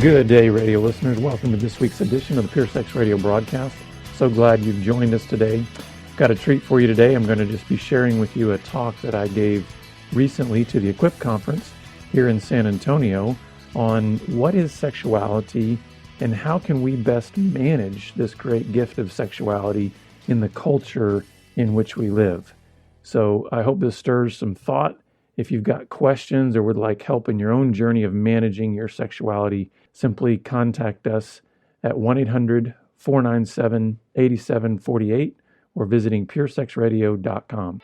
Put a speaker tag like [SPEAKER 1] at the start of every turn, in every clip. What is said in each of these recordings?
[SPEAKER 1] Good day, radio listeners. Welcome to this week's edition of the Pure Sex Radio broadcast. So glad you've joined us today. Got a treat for you today. I'm going to just be sharing with you a talk that I gave recently to the Equip Conference here in San Antonio on what is sexuality and how can we best manage this great gift of sexuality in the culture in which we live. So I hope this stirs some thought. If you've got questions or would like help in your own journey of managing your sexuality, simply contact us at 1-800-497-8748 or visiting puresexradio.com.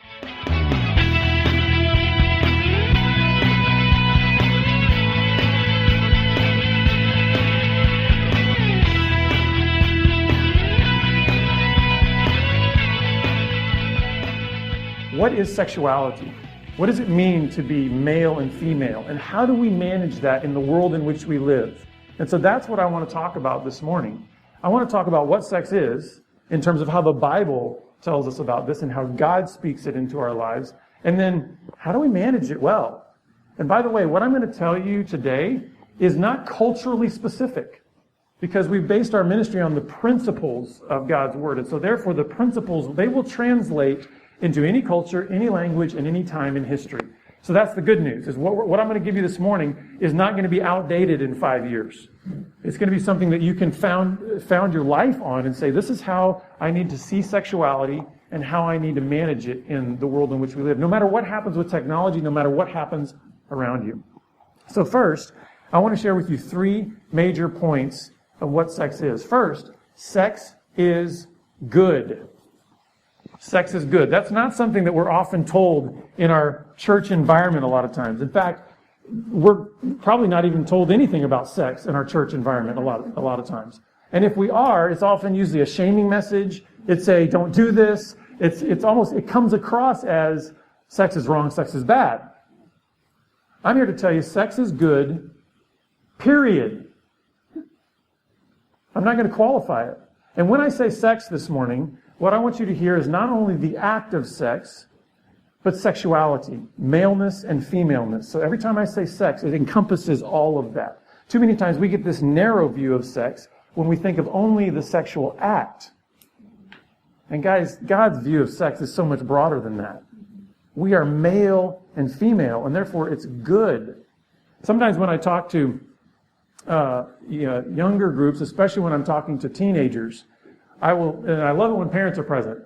[SPEAKER 1] What is sexuality? What does it mean to be male and female? And how do we manage that in the world in which we live? And so that's what I want to talk about this morning. I want to talk about what sex is in terms of how the Bible tells us about this and how God speaks it into our lives. And then how do we manage it well? And by the way, what I'm going to tell you today is not culturally specific because we've based our ministry on the principles of God's Word. And so therefore the principles, they will translate into any culture, any language, and any time in history. So that's the good news, is what I'm going to give you this morning is not going to be outdated in 5 years. It's going to be something that you can found your life on and say, this is how I need to see sexuality and how I need to manage it in the world in which we live. No matter what happens with technology, no matter what happens around you. So first, I want to share with you 3 major points of what sex is. First, sex is good. Sex is good. That's not something that we're often told in our church environment a lot of times. In fact, we're probably not even told anything about sex in our church environment a lot of times. And if we are, it's often usually a shaming message. It's a don't do this. It comes across as sex is wrong, sex is bad. I'm here to tell you sex is good, period. I'm not going to qualify it. And when I say sex this morning, what I want you to hear is not only the act of sex, but sexuality, maleness and femaleness. So every time I say sex, it encompasses all of that. Too many times we get this narrow view of sex when we think of only the sexual act. And guys, God's view of sex is so much broader than that. We are male and female, and therefore it's good. Sometimes when I talk to younger groups, especially when I'm talking to teenagers, and I love it when parents are present,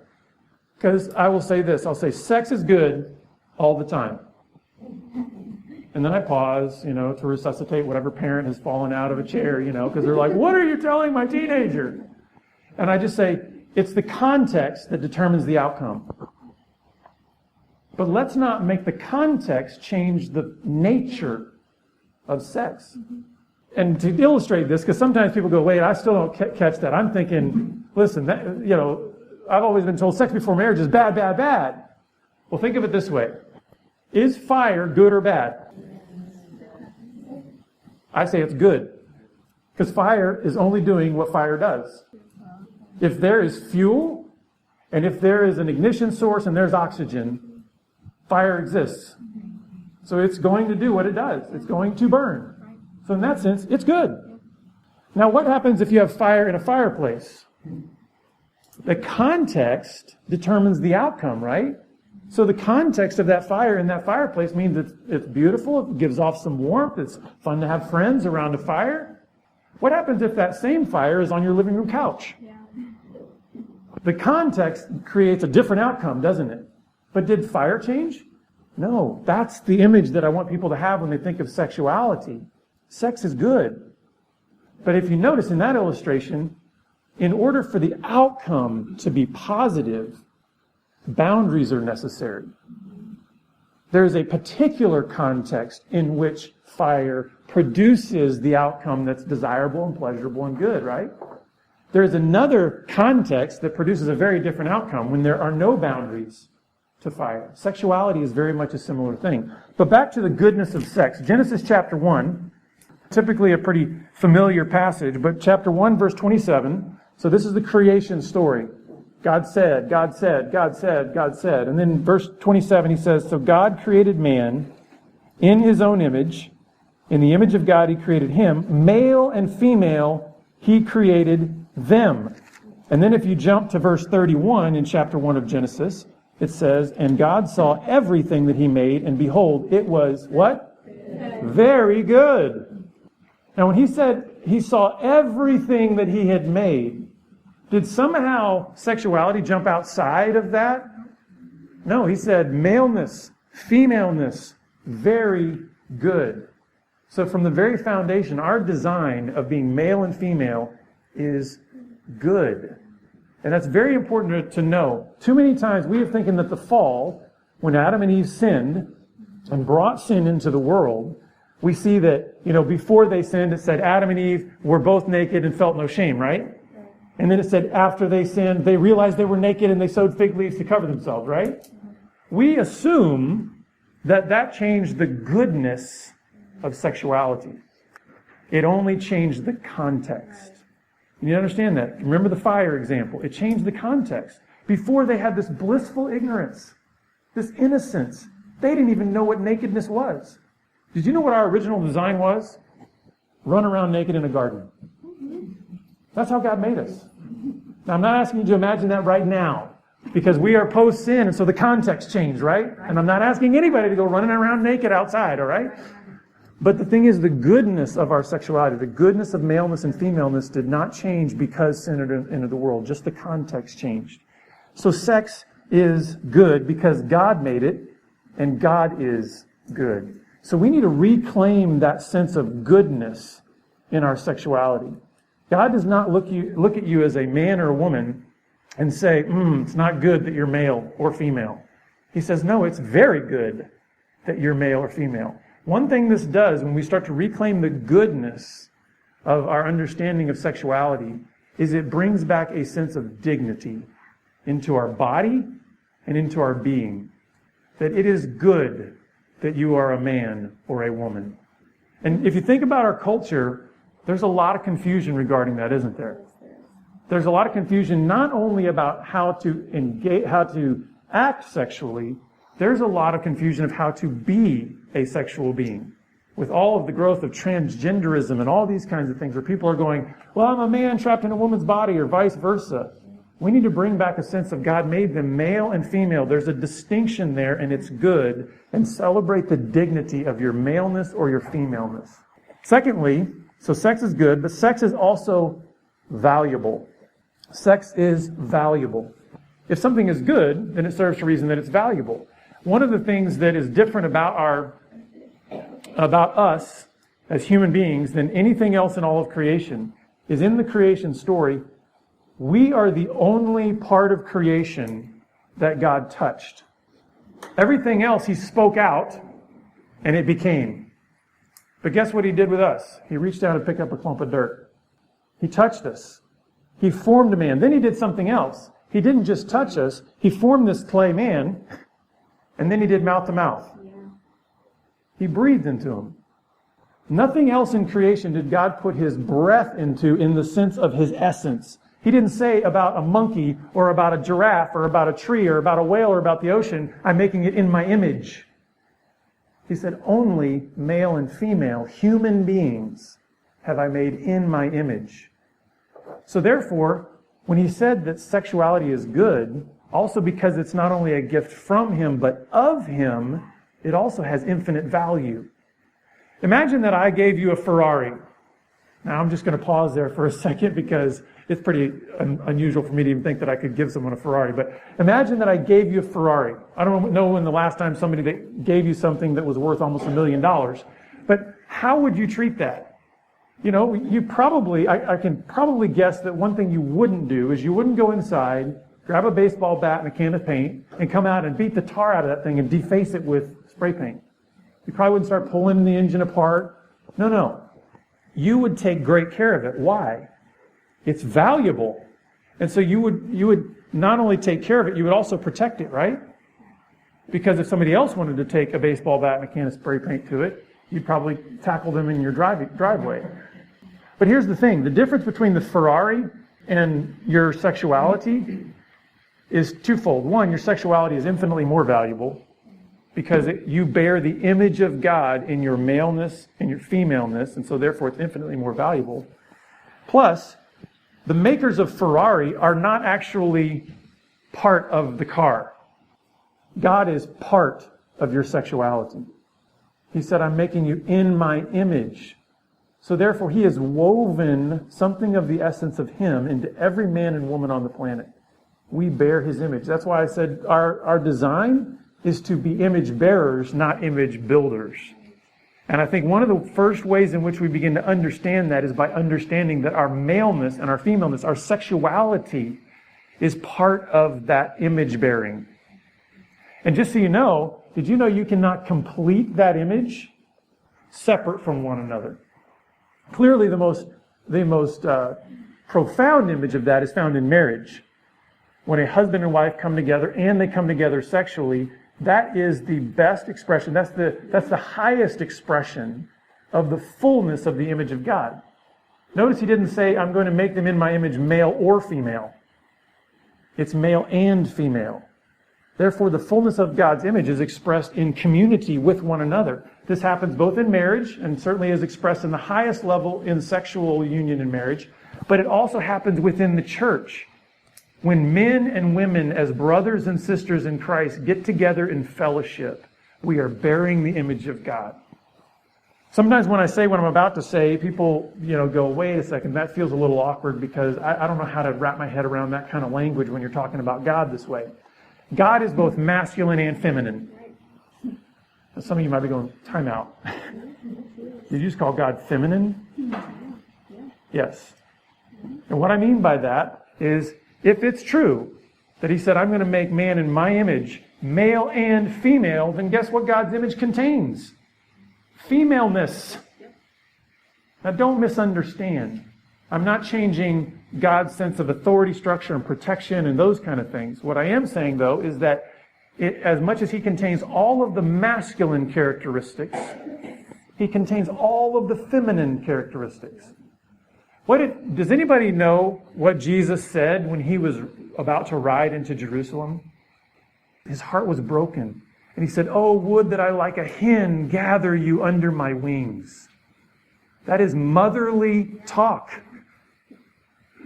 [SPEAKER 1] because I will say this, I'll say, sex is good all the time. And then I pause, to resuscitate whatever parent has fallen out of a chair, because they're like, what are you telling my teenager? And I just say, it's the context that determines the outcome. But let's not make the context change the nature of sex. And to illustrate this, because sometimes people go, wait, I still don't catch that. I'm thinking, listen, I've always been told sex before marriage is bad, bad, bad. Well, think of it this way. Is fire good or bad? I say it's good. Because fire is only doing what fire does. If there is fuel, and if there is an ignition source and there's oxygen, fire exists. So it's going to do what it does. It's going to burn. So in that sense, it's good. Now, what happens if you have fire in a fireplace? The context determines the outcome, right? So the context of that fire in that fireplace means it's beautiful, it gives off some warmth, it's fun to have friends around a fire. What happens if that same fire is on your living room couch? Yeah. The context creates a different outcome, doesn't it? But did fire change? No. That's the image that I want people to have when they think of sexuality. Sex is good. But if you notice in that illustration, in order for the outcome to be positive, boundaries are necessary. There is a particular context in which fire produces the outcome that's desirable and pleasurable and good, right? There is another context that produces a very different outcome when there are no boundaries to fire. Sexuality is very much a similar thing. But back to the goodness of sex. Genesis chapter 1, typically a pretty familiar passage, but chapter 1, verse 27. So this is the creation story. God said, God said, God said, God said. And then verse 27, he says, so God created man in his own image. In the image of God, he created him. Male and female, he created them. And then if you jump to verse 31 in chapter 1 of Genesis, it says, and God saw everything that he made, and behold, it was what? Very good. Now when he said he saw everything that he had made, did somehow sexuality jump outside of that? No, he said maleness, femaleness, very good. So from the very foundation, our design of being male and female is good. And that's very important to know. Too many times we are thinking that the fall, when Adam and Eve sinned and brought sin into the world, we see that, before they sinned, it said Adam and Eve were both naked and felt no shame, right? And then it said after they sinned, they realized they were naked and they sewed fig leaves to cover themselves, right? We assume that changed the goodness of sexuality. It only changed the context. You need to understand that. Remember the fire example. It changed the context. Before they had this blissful ignorance, this innocence. They didn't even know what nakedness was. Did you know what our original design was? Run around naked in a garden. That's how God made us. Now, I'm not asking you to imagine that right now, because we are post-sin, and so the context changed, right? And I'm not asking anybody to go running around naked outside, all right? But the thing is, the goodness of our sexuality, the goodness of maleness and femaleness did not change because sin entered into the world. Just the context changed. So sex is good because God made it, and God is good. So we need to reclaim that sense of goodness in our sexuality. God does not look at you as a man or a woman and say, it's not good that you're male or female. He says, no, it's very good that you're male or female. One thing this does, when we start to reclaim the goodness of our understanding of sexuality, is it brings back a sense of dignity into our body and into our being. That it is good that you are a man or a woman. And if you think about our culture, there's a lot of confusion regarding that, isn't there? There's a lot of confusion not only about how to engage, how to act sexually, there's a lot of confusion of how to be a sexual being. With all of the growth of transgenderism and all these kinds of things where people are going, well, I'm a man trapped in a woman's body, or vice versa. We need to bring back a sense of God made them male and female. There's a distinction there, and it's good. And celebrate the dignity of your maleness or your femaleness. Secondly, so sex is good, but sex is also valuable. Sex is valuable. If something is good, then it serves to reason that it's valuable. One of the things that is different about us as human beings than anything else in all of creation is in the creation story, we are the only part of creation that God touched. Everything else he spoke out and it became. But guess what he did with us? He reached down and picked up a clump of dirt. He touched us. He formed a man. Then he did something else. He didn't just touch us. He formed this clay man, and then he did mouth to mouth. He breathed into him. Nothing else in creation did God put his breath into in the sense of his essence. He didn't say about a monkey or about a giraffe or about a tree or about a whale or about the ocean, I'm making it in my image. He said, only male and female human beings have I made in my image. So therefore, when he said that sexuality is good, also because it's not only a gift from him, but of him, it also has infinite value. Imagine that I gave you a Ferrari. Now I'm just going to pause there for a second because it's pretty unusual for me to even think that I could give someone a Ferrari. But imagine that I gave you a Ferrari. I don't know when the last time somebody that gave you something that was worth almost $1 million. But how would you treat that? You know, you probably, I can probably guess that one thing you wouldn't do is you wouldn't go inside, grab a baseball bat and a can of paint, and come out and beat the tar out of that thing and deface it with spray paint. You probably wouldn't start pulling the engine apart. No. You would take great care of it. Why? It's valuable. And so you would not only take care of it, you would also protect it, right? Because if somebody else wanted to take a baseball bat and a can of spray paint to it, you'd probably tackle them in your driveway. But here's the thing. The difference between the Ferrari and your sexuality is twofold. One, your sexuality is infinitely more valuable. because you bear the image of God in your maleness and your femaleness, and so therefore it's infinitely more valuable. Plus, the makers of Ferrari are not actually part of the car. God is part of your sexuality. He said, I'm making you in my image. So therefore, he has woven something of the essence of him into every man and woman on the planet. We bear his image. That's why I said our design is to be image bearers, not image builders. And I think one of the first ways in which we begin to understand that is by understanding that our maleness and our femaleness, our sexuality, is part of that image bearing. And just so you know, did you know you cannot complete that image separate from one another? Clearly, the most profound image of that is found in marriage. When a husband and wife come together and they come together sexually, that is the best expression. That's the highest expression of the fullness of the image of God. Notice he didn't say, I'm going to make them in my image male or female. It's male and female. Therefore, the fullness of God's image is expressed in community with one another. This happens both in marriage and certainly is expressed in the highest level in sexual union in marriage, but it also happens within the church. When men and women as brothers and sisters in Christ get together in fellowship, we are bearing the image of God. Sometimes when I say what I'm about to say, people, go, wait a second, that feels a little awkward because I don't know how to wrap my head around that kind of language when you're talking about God this way. God is both masculine and feminine. Some of you might be going, time out. Did you just call God feminine? Yes. And what I mean by that is, if it's true that he said, I'm going to make man in my image, male and female, then guess what God's image contains? Femaleness. Now don't misunderstand. I'm not changing God's sense of authority structure and protection and those kind of things. What I am saying, though, is that as much as he contains all of the masculine characteristics, he contains all of the feminine characteristics. Does anybody know what Jesus said when he was about to ride into Jerusalem? His heart was broken. And he said, oh, would that I like a hen gather you under my wings. That is motherly talk.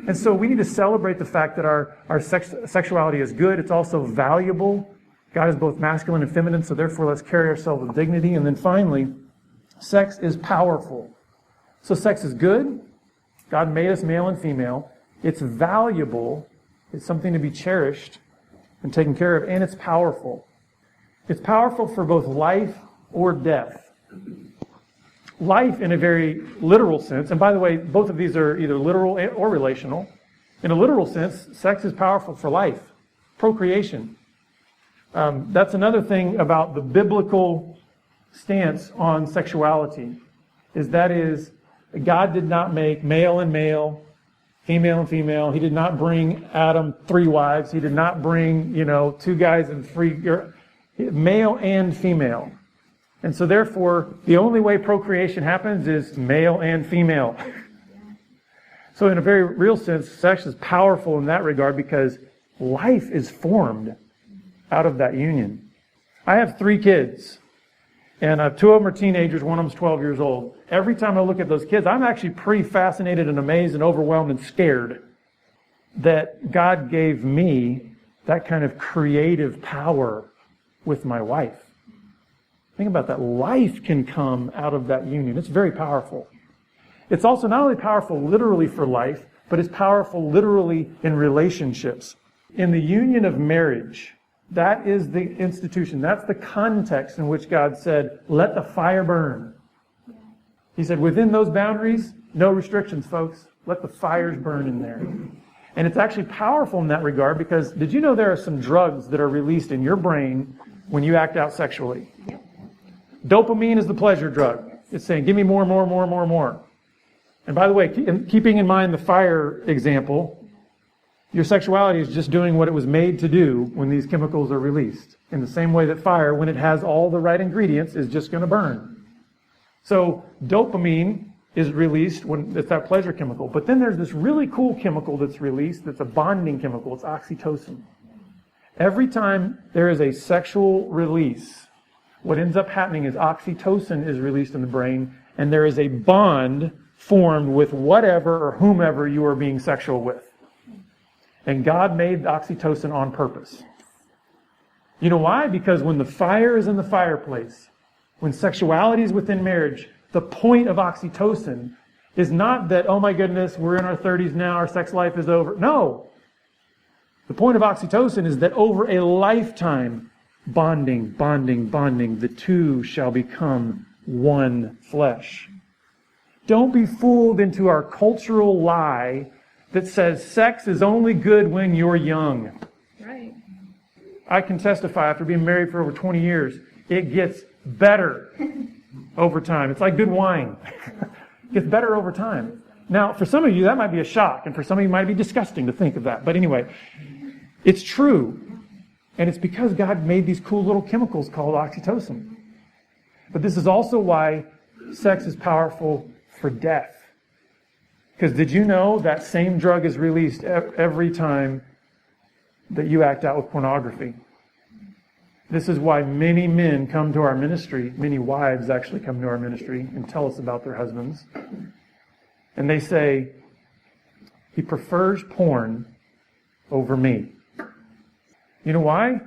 [SPEAKER 1] And so we need to celebrate the fact that our sexuality is good. It's also valuable. God is both masculine and feminine, so therefore let's carry ourselves with dignity. And then finally, sex is powerful. So sex is good. God made us male and female. It's valuable. It's something to be cherished and taken care of, and it's powerful. It's powerful for both life or death. Life in a very literal sense, and by the way, both of these are either literal or relational. In a literal sense, sex is powerful for life, procreation. That's another thing about the biblical stance on sexuality, is God did not make male and male, female and female. He did not bring Adam 3 wives. He did not bring, 2 guys and 3, male and female. And so therefore, the only way procreation happens is male and female. So in a very real sense, sex is powerful in that regard because life is formed out of that union. I have 3 kids, and 2 of them are teenagers, one of them's 12 years old. Every time I look at those kids, I'm actually pretty fascinated and amazed and overwhelmed and scared that God gave me that kind of creative power with my wife. Think about that. Life can come out of that union. It's very powerful. It's also not only powerful literally for life, but it's powerful literally in relationships. In the union of marriage, that is the institution. That's the context in which God said, let the fire burn. He said, within those boundaries, no restrictions, folks. Let the fires burn in there. And it's actually powerful in that regard because did you know there are some drugs that are released in your brain when you act out sexually? Dopamine is the pleasure drug. It's saying, give me more, more, more, more, more. And by the way, keeping in mind the fire example, your sexuality is just doing what it was made to do when these chemicals are released. In the same way that fire, when it has all the right ingredients, is just going to burn. So dopamine is released when it's that pleasure chemical. But then there's this really cool chemical that's released that's a bonding chemical. It's oxytocin. Every time there is a sexual release what ends up happening is oxytocin is released in the brain, and there is a bond formed with whatever or whomever you are being sexual with. And God made oxytocin on purpose. You know why? Because when the fire is in the fireplace, when sexuality is within marriage, the point of oxytocin is not that, oh my goodness, we're in our 30s now, our sex life is over. No. The point of oxytocin is that over a lifetime, bonding, the two shall become one flesh. Don't be fooled into our cultural lie that says sex is only good when you're young.
[SPEAKER 2] Right.
[SPEAKER 1] I can testify after being married for over 20 years, it gets better over time. It's like good wine. It gets better over time. Now, for some of you, that might be a shock, and for some of you, it might be disgusting to think of that. But anyway, it's true. And it's because God made these cool little chemicals called oxytocin. But this is also why sex is powerful for death. Because did you know that same drug is released every time that you act out with pornography? This is why many men come to our ministry, many wives actually come to our ministry and tell us about their husbands. And they say, he prefers porn over me. You know why?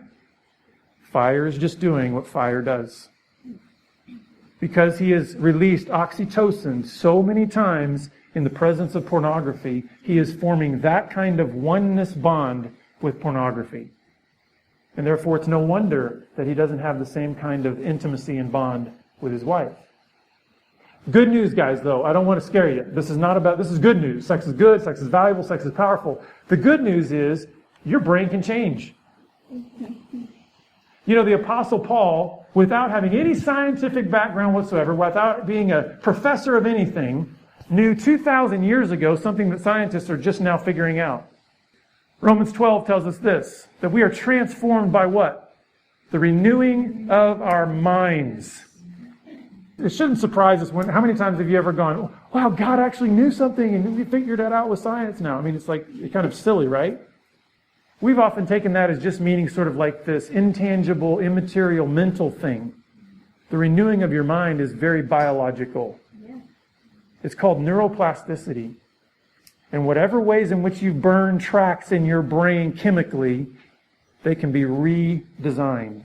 [SPEAKER 1] Fire is just doing what fire does. Because he has released oxytocin so many times in the presence of pornography, he is forming that kind of oneness bond with pornography. And therefore, it's no wonder that he doesn't have the same kind of intimacy and bond with his wife. Good news, guys, though. I don't want to scare you. This is good news. Sex is good, sex is valuable, sex is powerful. The good news is your brain can change. You know, the Apostle Paul, without having any scientific background whatsoever, without being a professor of anything, knew 2,000 years ago something that scientists are just now figuring out. Romans 12 tells us this, that we are transformed by what? The renewing of our minds. It shouldn't surprise us how many times have you ever gone, wow, God actually knew something and we figured that out with science now. I mean, it's kind of silly, right? We've often taken that as just meaning sort of like this intangible, immaterial, mental thing. The renewing of your mind is very biological. Yeah. It's called neuroplasticity. And whatever ways in which you burn tracks in your brain chemically, they can be redesigned.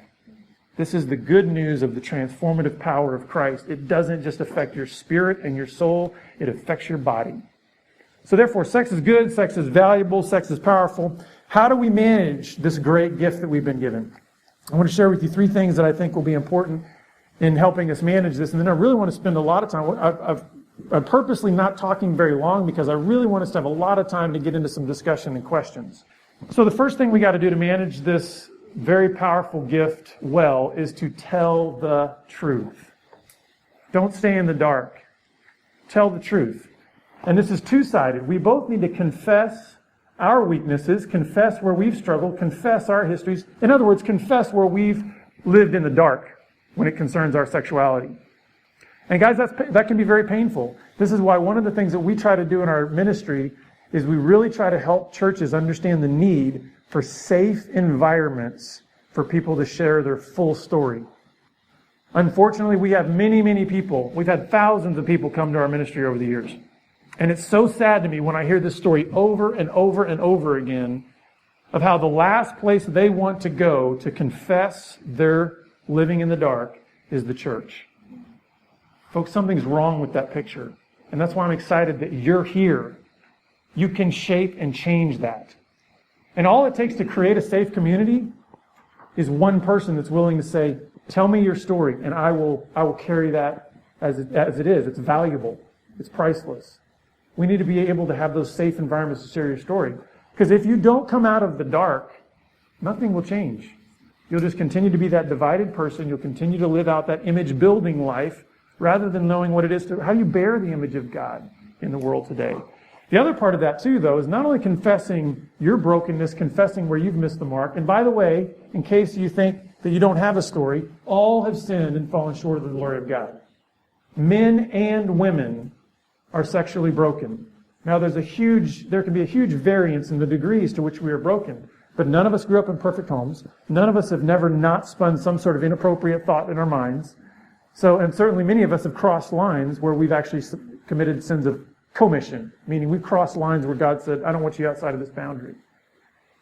[SPEAKER 1] This is the good news of the transformative power of Christ. It doesn't just affect your spirit and your soul, it affects your body. So therefore, sex is good, sex is valuable, sex is powerful. How do we manage this great gift that we've been given? I want to share with you 3 things that I think will be important in helping us manage this. And then I really want to spend a lot of time. I'm purposely not talking very long because I really want us to have a lot of time to get into some discussion and questions. So the first thing we got to do to manage this very powerful gift well is to tell the truth. Don't stay in the dark. Tell the truth. And this is two-sided. We both need to confess our weaknesses, confess where we've struggled, confess our histories. In other words, confess where we've lived in the dark when it concerns our sexuality. And guys, that can be very painful. This is why one of the things that we try to do in our ministry is we really try to help churches understand the need for safe environments for people to share their full story. Unfortunately, we have many people. We've had thousands of people come to our ministry over the years. And it's so sad to me when I hear this story over and over and over again of how the last place they want to go to confess their living in the dark is the church. Folks, something's wrong with that picture. And that's why I'm excited that you're here. You can shape and change that. And all it takes to create a safe community is one person that's willing to say, tell me your story, and I will carry that as it is. It's valuable. It's priceless. We need to be able to have those safe environments to share your story. Because if you don't come out of the dark, nothing will change. You'll just continue to be that divided person. You'll continue to live out that image-building life rather than knowing what it is how you bear the image of God in the world today. The other part of that, too, though, is not only confessing your brokenness, confessing where you've missed the mark. And by the way, in case you think that you don't have a story, all have sinned and fallen short of the glory of God. Men and women are sexually broken. Now, there can be a huge variance in the degrees to which we are broken. But none of us grew up in perfect homes. None of us have never not spun some sort of inappropriate thought in our minds. So, and certainly many of us have crossed lines where we've actually committed sins of commission, meaning we've crossed lines where God said, I don't want you outside of this boundary.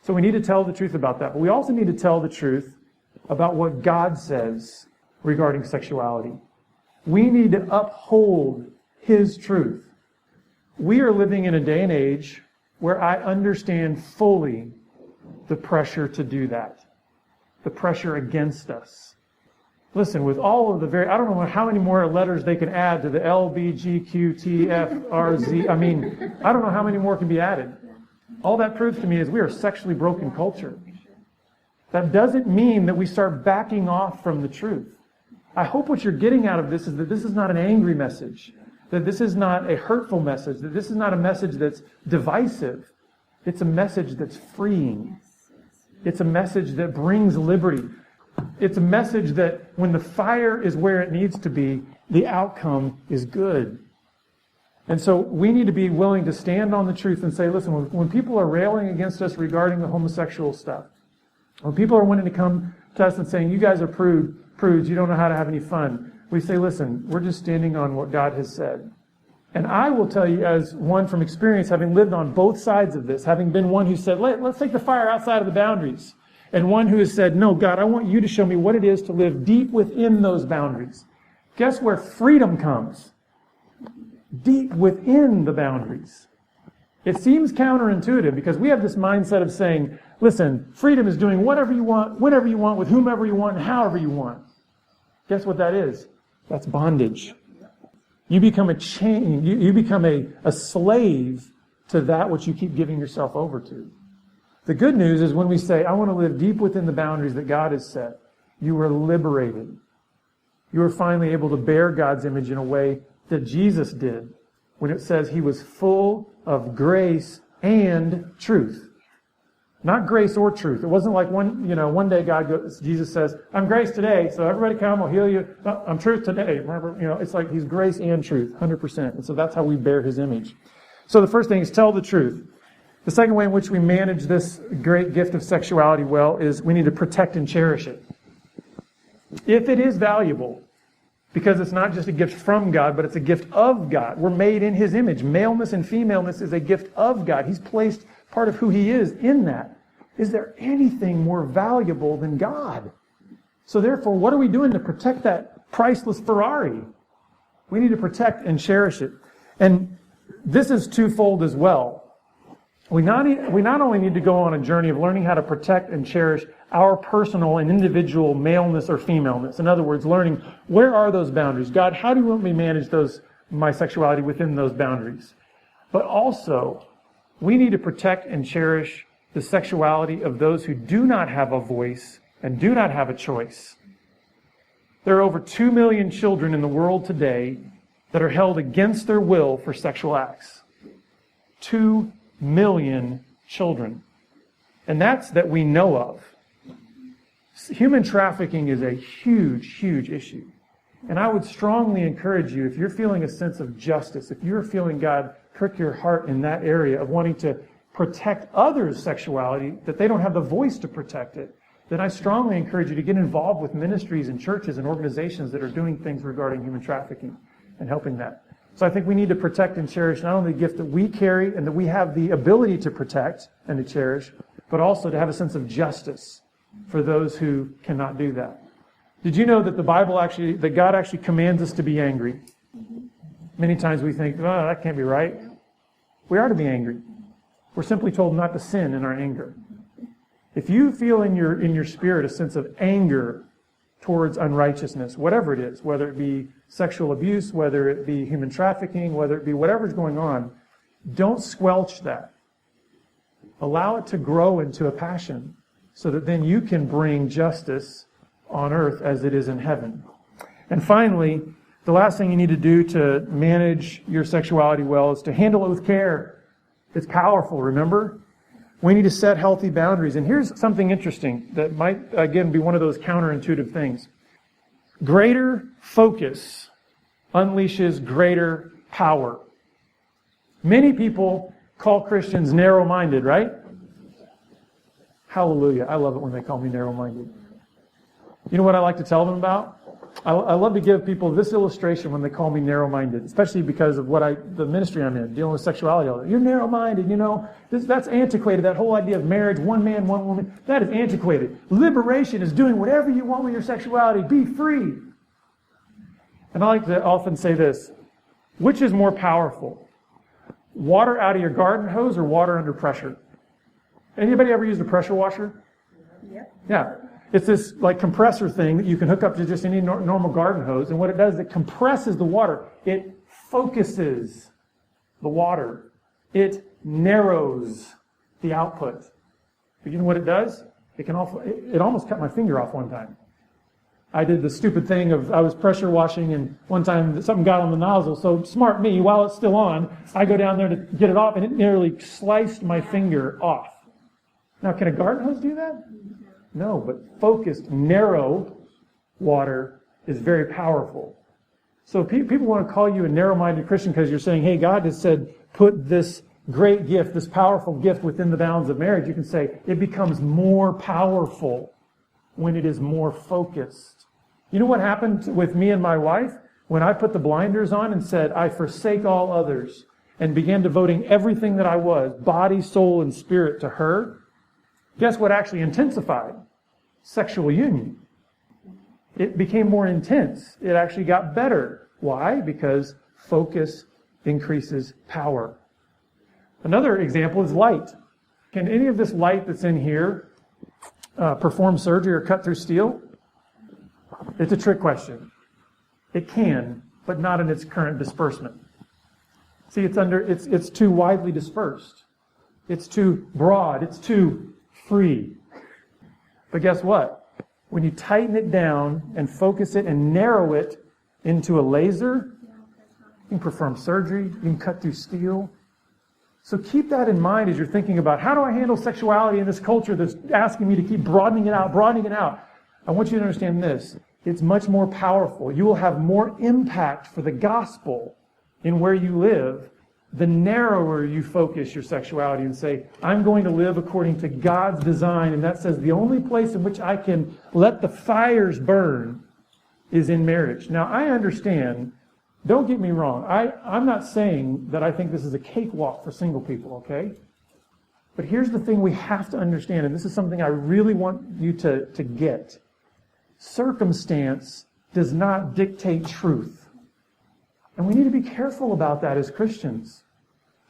[SPEAKER 1] So we need to tell the truth about that. But we also need to tell the truth about what God says regarding sexuality. We need to uphold His truth. We are living in a day and age where I understand fully the pressure to do that. The pressure against us. Listen, with all of the I don't know how many more letters they can add to the L, B, G, Q, T, F, R, Z. I mean, I don't know how many more can be added. All that proves to me is we are a sexually broken culture. That doesn't mean that we start backing off from the truth. I hope what you're getting out of this is that this is not an angry message, that this is not a hurtful message, that this is not a message that's divisive. It's a message that's freeing. It's a message that brings liberty. It's a message that when the fire is where it needs to be, the outcome is good. And so we need to be willing to stand on the truth and say, listen, when people are railing against us regarding the homosexual stuff, when people are wanting to come to us and saying, you guys are prudes, you don't know how to have any fun, we say, listen, we're just standing on what God has said. And I will tell you, as one from experience, having lived on both sides of this, having been one who said, let's take the fire outside of the boundaries, and one who has said, no, God, I want you to show me what it is to live deep within those boundaries. Guess where freedom comes? Deep within the boundaries. It seems counterintuitive because we have this mindset of saying, listen, freedom is doing whatever you want, whenever you want, with whomever you want, and however you want. Guess what that is? That's bondage. You become a chain, you become a slave to that which you keep giving yourself over to. The good news is when we say, I want to live deep within the boundaries that God has set, you are liberated. You are finally able to bear God's image in a way that Jesus did when it says He was full of grace and truth. Not grace or truth. It wasn't like one day Jesus says, I'm grace today, so everybody come, I'll heal you. No, I'm truth today. Remember, it's like He's grace and truth, 100%. And so that's how we bear His image. So the first thing is tell the truth. The second way in which we manage this great gift of sexuality well is we need to protect and cherish it. If it is valuable, because it's not just a gift from God, but it's a gift of God. We're made in His image. Maleness and femaleness is a gift of God. He's placed part of who He is in that. Is there anything more valuable than God? So therefore, what are we doing to protect that priceless Ferrari? We need to protect and cherish it. And this is twofold as well. We not only need to go on a journey of learning how to protect and cherish our personal and individual maleness or femaleness. In other words, learning where are those boundaries? God, how do you want me to manage my sexuality within those boundaries? But also, we need to protect and cherish the sexuality of those who do not have a voice and do not have a choice. There are over 2 million children in the world today that are held against their will for sexual acts. 2 million children. And that's that we know of. Human trafficking is a huge, huge issue. And I would strongly encourage you, if you're feeling a sense of justice, if you're feeling God prick your heart in that area of wanting to protect others' sexuality, that they don't have the voice to protect it, then I strongly encourage you to get involved with ministries and churches and organizations that are doing things regarding human trafficking and helping that. So I think we need to protect and cherish not only the gift that we carry and that we have the ability to protect and to cherish, but also to have a sense of justice for those who cannot do that. Did you know that that God actually commands us to be angry? Many times we think, oh, that can't be right. We are to be angry. We're simply told not to sin in our anger. If you feel in your spirit a sense of anger towards unrighteousness, whatever it is, whether it be sexual abuse, whether it be human trafficking, whether it be whatever's going on, don't squelch that. Allow it to grow into a passion so that then you can bring justice on earth as it is in heaven. And finally, the last thing you need to do to manage your sexuality well is to handle it with care. It's powerful, remember? We need to set healthy boundaries. And here's something interesting that might, again, be one of those counterintuitive things. Greater focus unleashes greater power. Many people call Christians narrow-minded, right? Hallelujah. I love it when they call me narrow-minded. You know what I like to tell them about? I love to give people this illustration when they call me narrow-minded, especially because of the ministry I'm in, dealing with sexuality. You're narrow-minded, that's antiquated. That whole idea of marriage, one man, one woman, that is antiquated. Liberation is doing whatever you want with your sexuality. Be free. And I like to often say this: which is more powerful? Water out of your garden hose or water under pressure? Anybody ever used a pressure washer? Yeah. It's this like compressor thing that you can hook up to just any normal garden hose. And what it does, it compresses the water. It focuses the water. It narrows the output. But you know what it does? It almost cut my finger off one time. I did the stupid thing of, I was pressure washing, and one time something got on the nozzle. So smart me, while it's still on, I go down there to get it off, and it nearly sliced my finger off. Now, can a garden hose do that? No, but focused, narrow water is very powerful. So people want to call you a narrow-minded Christian because you're saying, hey, God has said, put this great gift, this powerful gift within the bounds of marriage. You can say it becomes more powerful when it is more focused. You know what happened with me and my wife? When I put the blinders on and said, I forsake all others, and began devoting everything that I was, body, soul, and spirit, to her, guess what actually intensified? Sexual union. It became more intense. It actually got better. Why? Because focus increases power. Another example is light. Can any of this light that's in here perform surgery or cut through steel? It's a trick question. It can, but not in its current disbursement. See, it's too widely dispersed. It's too broad. It's too free. But guess what? When you tighten it down and focus it and narrow it into a laser, you can perform surgery, you can cut through steel. So keep that in mind as you're thinking about, how do I handle sexuality in this culture that's asking me to keep broadening it out. I want you to understand this. It's much more powerful. You will have more impact for the gospel in where you live the narrower you focus your sexuality and say, I'm going to live according to God's design. And that says the only place in which I can let the fires burn is in marriage. Now, I understand, don't get me wrong. I'm not saying that I think this is a cakewalk for single people, okay? But here's the thing we have to understand, and this is something I really want you to get. Circumstance does not dictate truth. And we need to be careful about that as Christians.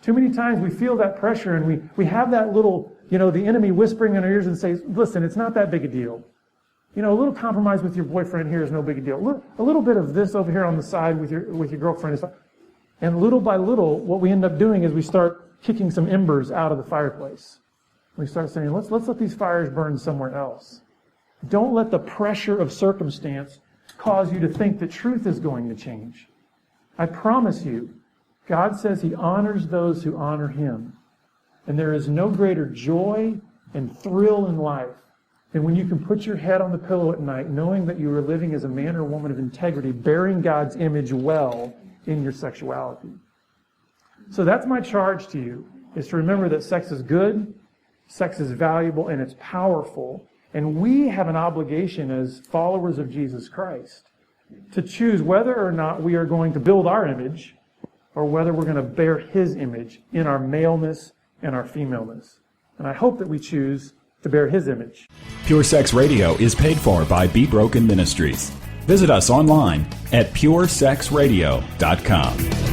[SPEAKER 1] Too many times we feel that pressure and we have that little, the enemy whispering in our ears and says, listen, it's not that big a deal. A little compromise with your boyfriend here is no big a deal. A little bit of this over here on the side with your girlfriend is fine. And little by little, what we end up doing is we start kicking some embers out of the fireplace. We start saying, let's let these fires burn somewhere else. Don't let the pressure of circumstance cause you to think that truth is going to change. I promise you, God says He honors those who honor Him. And there is no greater joy and thrill in life than when you can put your head on the pillow at night knowing that you are living as a man or woman of integrity, bearing God's image well in your sexuality. So that's my charge to you, is to remember that sex is good, sex is valuable, and it's powerful. And we have an obligation as followers of Jesus Christ to choose whether or not we are going to build our image or whether we're going to bear His image in our maleness and our femaleness. And I hope that we choose to bear His image.
[SPEAKER 2] Pure Sex Radio is paid for by Be Broken Ministries. Visit us online at puresexradio.com.